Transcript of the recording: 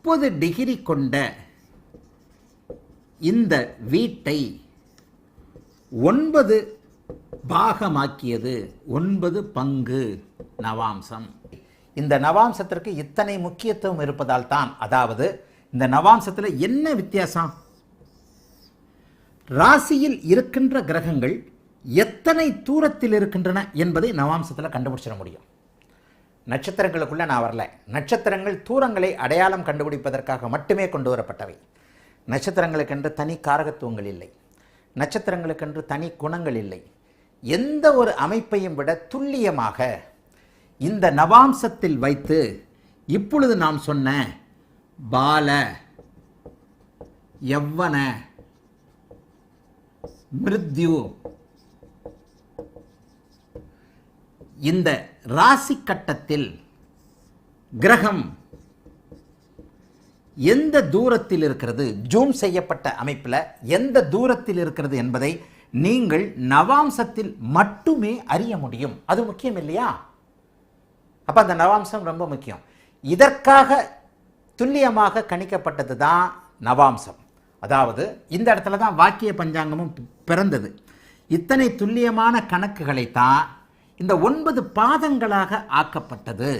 30 degree கொண்ட இந்த வீட்டை 9 பாகமாக்கியது. 9 பங்கு நவாம்சம். இந்த நவாம்சத்திற்கு இத்தனை முக்கியத்துவம் இருப்பதால் தான், அதாவது இந்த நவாம்சத்தில் என்ன வித்தியாசம், ராசியில் இருக்கின்ற கிரகங்கள் எத்தனை தூரத்தில் இருக்கின்றன என்பதை நவாம்சத்தில் கண்டுபிடிச்சிட முடியும். நட்சத்திரங்களுக்குள்ளே நான் வரல. நட்சத்திரங்கள் தூரங்களை அடையாளம் கண்டுபிடிப்பதற்காக மட்டுமே கொண்டு வரப்பட்டவை. நட்சத்திரங்களுக்கென்று தனி காரகத்துவங்கள் இல்லை, நட்சத்திரங்களுக்கென்று தனி குணங்கள் இல்லை. எந்த ஒரு அமைப்பையும் விட துல்லியமாக இந்த நவாம்சத்தில் வைத்து இப்பொழுது நாம் சொன்ன பால, யவ்வன, மிருத்யு, இந்த ராசி கட்டத்தில் கிரகம் எந்த தூரத்தில் இருக்கிறது, ஜூம் செய்யப்பட்ட அமைப்பில் எந்த தூரத்தில் இருக்கிறது என்பதை நீங்கள் நவாம்சத்தில் மட்டுமே அறிய முடியும். அது முக்கியம் இல்லையா? அப்போ அந்த நவாம்சம் ரொம்ப முக்கியம். இதற்காக துல்லியமாக கணிக்கப்பட்டது தான் நவாம்சம். அதாவது இந்த இடத்துல தான் வாக்கிய பஞ்சாங்கமும் பிறந்தது. இத்தனை துல்லியமான கணக்குகளைத்தான் இந்த 9 பாதங்களாக ஆக்கப்பட்டது.